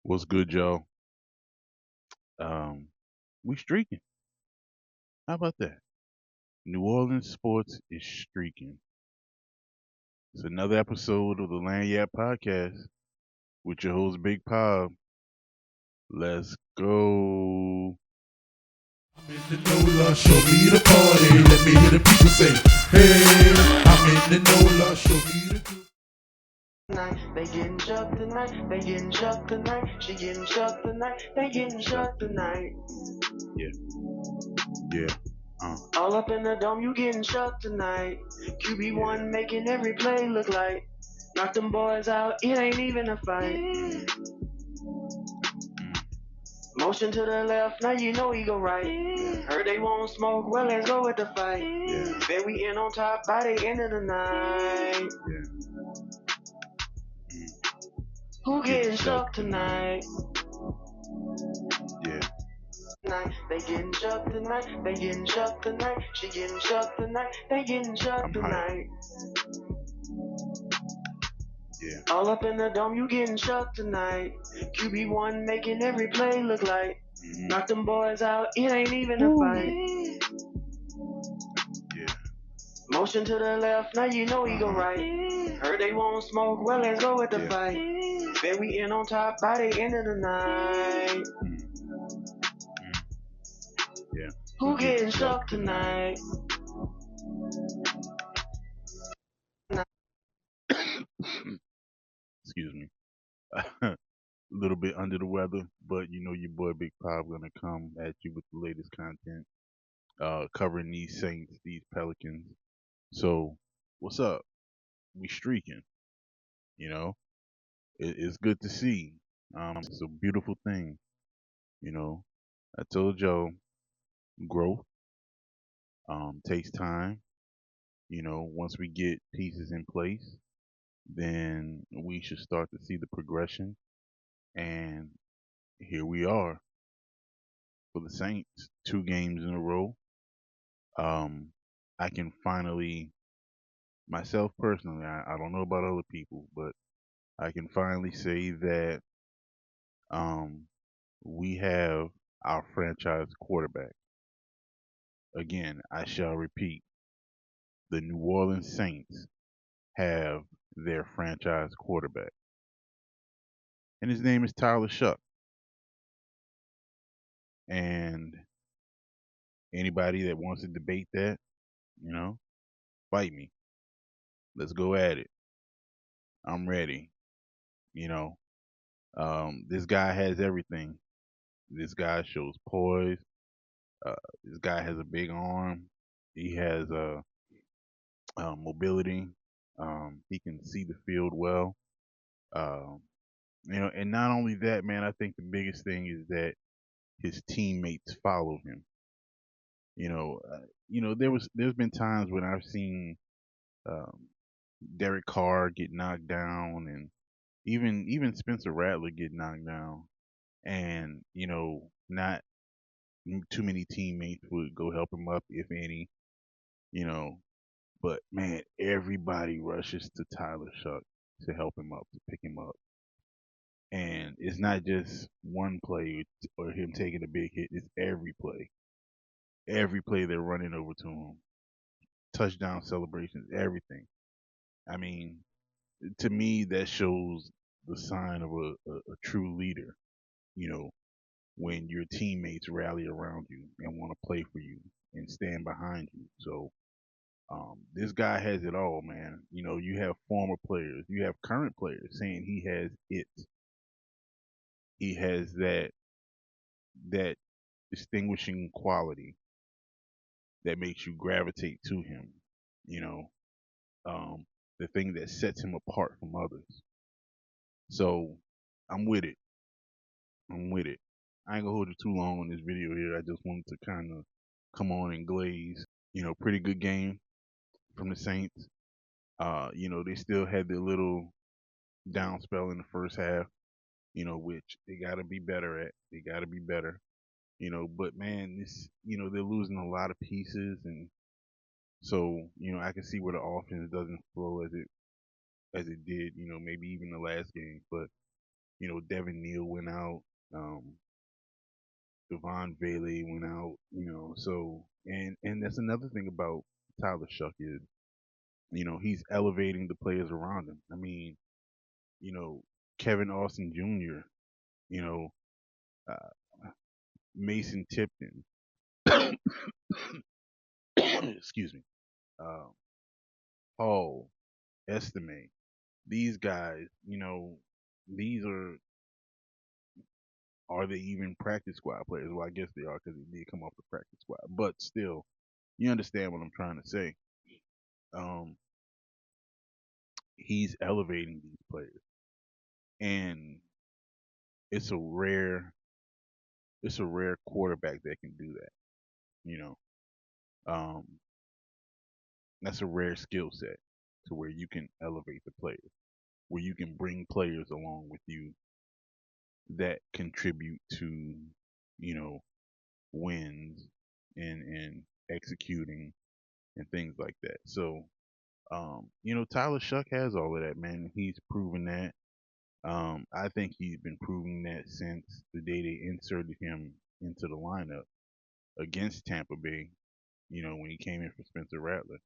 What's good, y'all? Um, we streaking. How about that? New Orleans sports is streaking. It's another episode of the Lanyard Podcast with your host Big Pop. Let's go. I'm in the NOLA, show me the party. Let me hear the people say, hey, I'm in the NOLA, show me the good. Tonight, they getting shook tonight, they getting shook tonight, she getting shook tonight, they getting shook tonight. Yeah, yeah. All up in the dome, you getting shook tonight. QB1 making every play look like. Knock them boys out, it ain't even a fight. Motion to the left, now you know he go right. Heard they won't smoke, well let's go with the fight. Bet we in on top by the end of the night. Who getting shook tonight? Yeah. They getting shook tonight, they getting shook tonight, she getting shook tonight, they getting shook I'm tonight. Yeah. All up in the dome, you getting shook tonight. QB1 making every play look like. Knock them boys out, it ain't even a fight. Yeah. Motion to the left, now you know he go right. Heard they won't smoke, well let's go with the fight. Bet we in on top by the end of the night. Yeah. Who getting shook tonight? Excuse me. A little bit under the weather, but you know your boy Big Pop gonna come at you with the latest content, covering these Saints, these Pelicans. So, what's up? We streaking. You know, it's good to see. It's a beautiful thing. You know, I told y'all growth takes time. You know, once we get pieces in place, then we should start to see the progression. And here we are for the Saints, 2 games in a row. Um, I can finally, myself personally, I don't know about other people, but I can finally say that um, we have our franchise quarterback. Again, I shall repeat, the New Orleans Saints have their franchise quarterback, and his name is Tyler Shough. And anybody that wants to debate that, you know, fight me. Let's go at it. I'm ready. You know, this guy has everything. This guy shows poise. Uh, this guy has a big arm. He has mobility. He can see the field well. Um, you know, and not only that, man. I think the biggest thing is that his teammates follow him. You know, there's been times when I've seen um, Derek Carr get knocked down, and even Spencer Rattler get knocked down, and you know, not too many teammates would go help him up, if any. You know, but man, everybody rushes to Tyler Shough to help him up, to pick him up. And it's not just one play or him taking a big hit, it's every play. Every play they're running over to him. Touchdown celebrations, everything. I mean, to me, that shows the sign of a true leader. You know, when your teammates rally around you and want to play for you and stand behind you. So this guy has it all, man. You know, you have former players, you have current players saying he has it. He has that distinguishing quality that makes you gravitate to him. You know, the thing that sets him apart from others. So I'm with it. I'm with it. I ain't gonna hold you too long on this video here. I just wanted to kind of come on and glaze. You know, pretty good game from the Saints. You know, they still had their little down spell in the first half, you know, which they got to be better at. They got to be better, you know. But man, this, you know, they're losing a lot of pieces, and so you know, I can see where the offense doesn't flow as it did, you know, maybe even the last game. But Devin Neal went out. Devon Bailey went out. So and that's another thing about Tyler Shuck is he's elevating the players around him. I mean, you know, Kevin Austin Jr. You know, uh, Mason Tipton. Excuse me. Um, Paul Estime. These guys, these are they even practice squad players? Well, I guess they are because they did come off the practice squad. But still, you understand what I'm trying to say. Um, he's elevating these players, and it's a rare, it's a rare quarterback that can do that. You know, um, that's a rare skill set to where you can elevate the players, where you can bring players along with you that contribute to, you know, wins and executing and things like that. So, Tyler Shuck has all of that, man. He's proven that. I think he's been proving that since the day they inserted him into the lineup against Tampa Bay, when he came in for Spencer Rattler.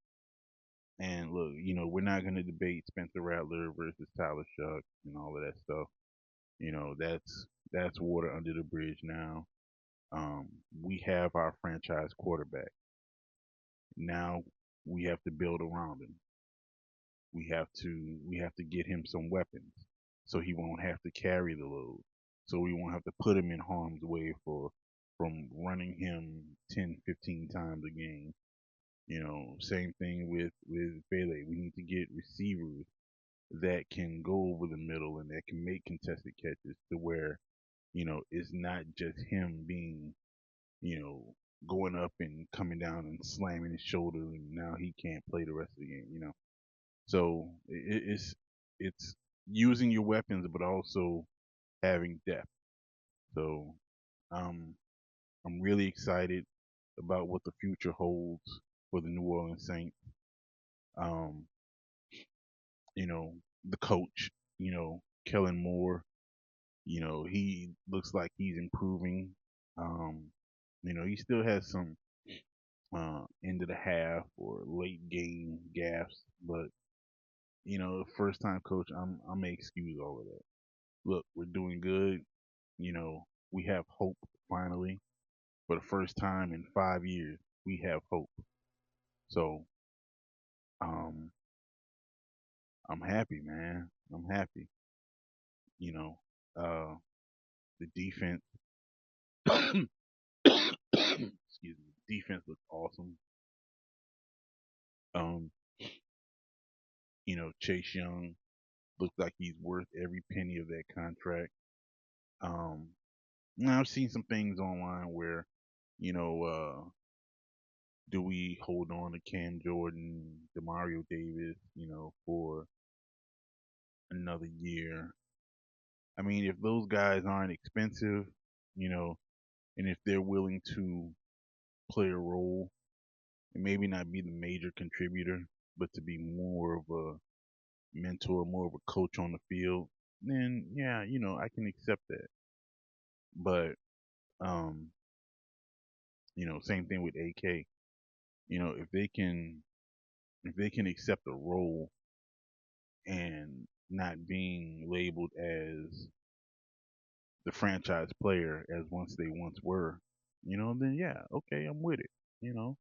And look, we're not going to debate Spencer Rattler versus Tyler Shuck and all of that stuff. That's water under the bridge now. Um, we have our franchise quarterback. Now we have to build around him. We have to get him some weapons so he won't have to carry the load. So we won't have to put him in harm's way from running him 10, 15 times a game. Same thing with Bailey. We need to get receivers that can go over the middle and that can make contested catches to where, it's not just him being, you know, going up and coming down and slamming his shoulder and now he can't play the rest of the game. So it's using your weapons but also having depth. So um I'm really excited about what the future holds for the New Orleans Saints. Um, you know, the coach, Kellen Moore, he looks like he's improving. Um, he still has some end of the half or late game gaffes, but first time coach, I may excuse all of that. Look, we're doing good. We have hope finally. For the first time in 5 years, we have hope. So um, I'm happy, man. I'm happy. You know, uh, the defense, excuse me, defense looks awesome. Um, Chase Young looks like he's worth every penny of that contract. Um, Now I've seen some things online where, you know, do we hold on to Cam Jordan, Demario Davis, for another year? I mean, if those guys aren't expensive, you know, and if they're willing to play a role and maybe not be the major contributor, but to be more of a mentor, more of a coach on the field, then yeah, I can accept that. But um, same thing with AK. If they can accept a role and not being labeled as the franchise player as once were, then yeah, okay, I'm with it. You know,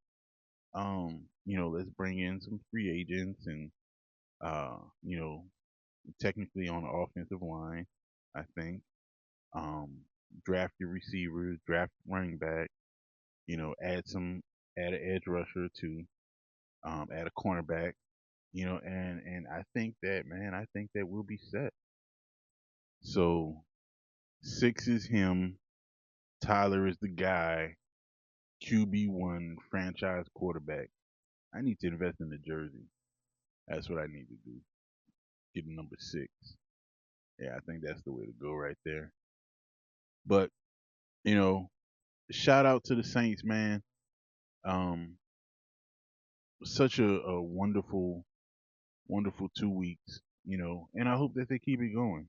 let's bring in some free agents and uh, you know, technically on the offensive line, I think. Um, Draft your receivers, draft running back, add an edge rusher to add a cornerback, and I think that, man, I think that we'll be set. So six is him, Tyler is the guy, QB1 franchise quarterback. I need to invest in the jersey. That's what I need to do. Get number six. Yeah, I think that's the way to go right there. But, you know, shout out to the Saints, man. Um, Such a wonderful, wonderful 2 weeks, and I hope that they keep it going.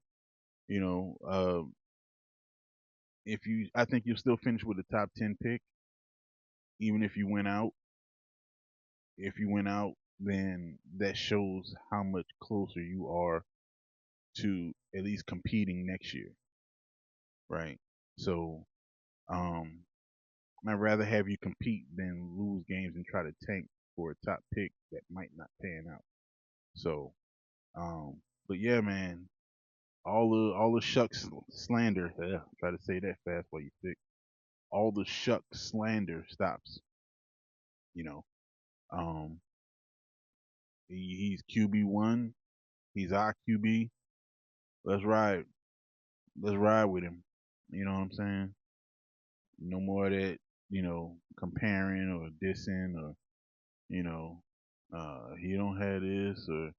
You know, I think you'll still finish with a top 10 pick, even if you went out. If you went out, then that shows how much closer you are to at least competing next year, right? So, um, I'd rather have you compete than lose games and try to tank for a top pick that might not pan out. So, um, but yeah, man, all the shucks slander. Try to say that fast while you think. All the shuck slander stops. You know, um, he's QB1. He's our QB. Let's ride. Let's ride with him. You know what I'm saying? No more of that. Comparing or dissing or he don't have this or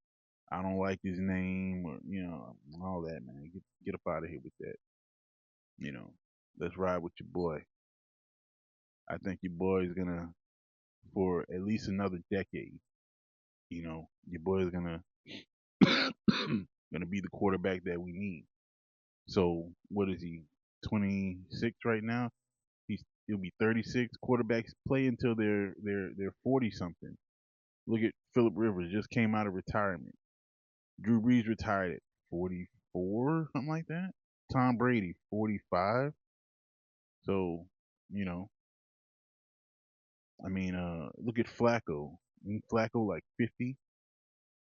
I don't like his name or all that, man. Get up out of here with that. You know, let's ride with your boy. I think your boy is gonna for at least another decade. Your boy is gonna gonna be the quarterback that we need. So what is he? 26 right now. He'll be 36. Quarterbacks play until they're 40 something. Look at Philip Rivers, just came out of retirement. Drew Brees retired at 44, something like that. Tom Brady 45. So you know, look at Flacco. Isn't Flacco like 50.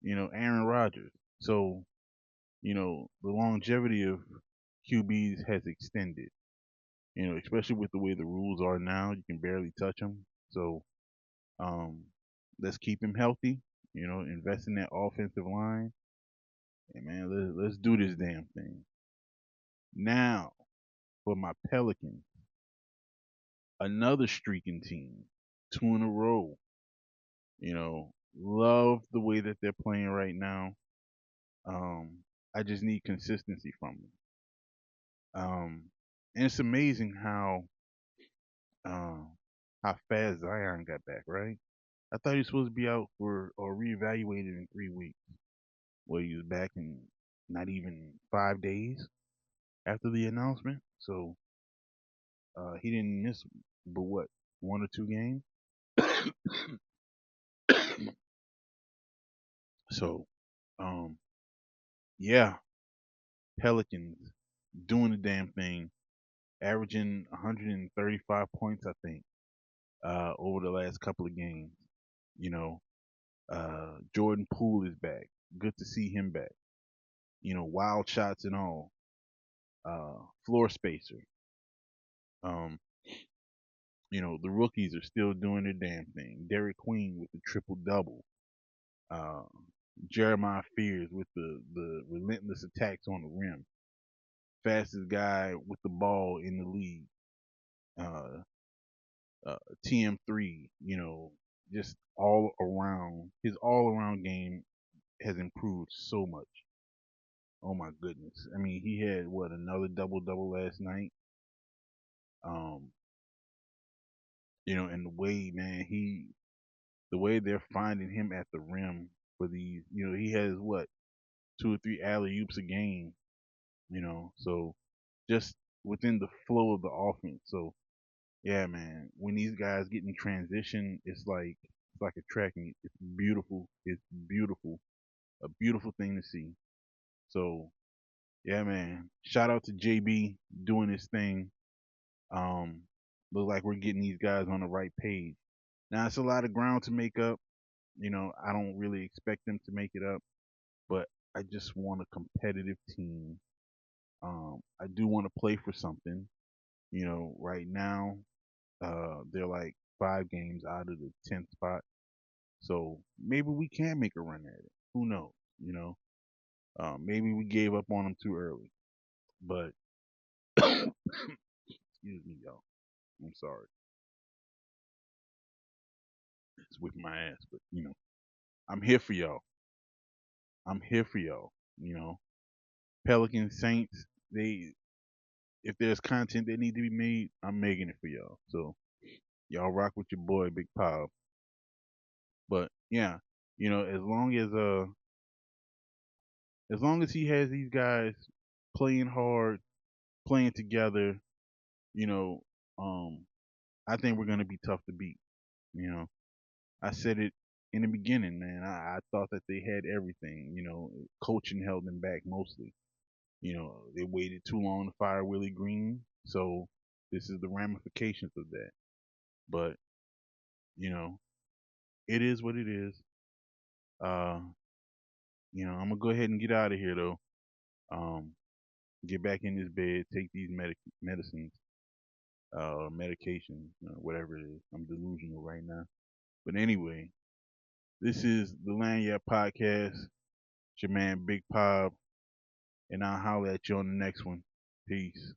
Aaron Rodgers. So the longevity of QBs has extended. Especially with the way the rules are now, you can barely touch them. So um, let's keep him healthy. Invest in that offensive line, and man, let's do this damn thing. Now for my Pelicans, another streaking team, two in a row. Love the way that they're playing right now. Um, I just need consistency from them. And it's amazing uh, how fast Zion got back. Right? I thought he was supposed to be out for or reevaluated in 3 weeks. Well, he was back in not even 5 days after the announcement. So he didn't miss but what 1 or 2 games. So yeah, Pelicans doing the damn thing, averaging 135 points, I think, over the last couple of games. You know, Jordan Poole is back. Good to see him back. Wild shots and all. Floor spacer. Um, the rookies are still doing their damn thing. Derek Queen with the triple double. Uh, Jeremiah Fears with the relentless attacks on the rim. Fastest guy with the ball in the league. Uh, TM3, just all around. His all around game has improved so much. Oh my goodness. I mean, he had what another double double last night. Um, and the way, man, the way they're finding him at the rim for these, he has what 2 or 3 alley oops a game. So just within the flow of the offense. So yeah, man, when these guys get in transition, it's like a track meet. It's beautiful. It's beautiful. A beautiful thing to see. So yeah, man. Shout out to JB doing his thing. Um, Look like we're getting these guys on the right page. Now it's a lot of ground to make up. I don't really expect them to make it up, but I just want a competitive team. I do want to play for something. Right now, they're like 5 games out of the 10th spot, so maybe we can make a run at it. Who knows? Maybe we gave up on them too early, but excuse me, y'all. I'm sorry. It's with my ass, but I'm here for y'all. I'm here for y'all. You know, Pelicans, Saints. They, if there's content that need to be made, I'm making it for y'all. So y'all rock with your boy, Big Pop. But yeah, as long as he has these guys playing hard, playing together, you know, um, I think we're gonna be tough to beat. You know, I said it in the beginning, man. I thought that they had everything. Coaching held them back mostly. They waited too long to fire Willie Green, so this is the ramifications of that. But you know, it is what it is. Uh, I'm gonna go ahead and get out of here though. Um, get back in this bed, take these medicines, medication, whatever it is. I'm delusional right now. But anyway, this is the Lanyard Podcast. It's your man Big Pop, and I'll holler at you on the next one. Peace.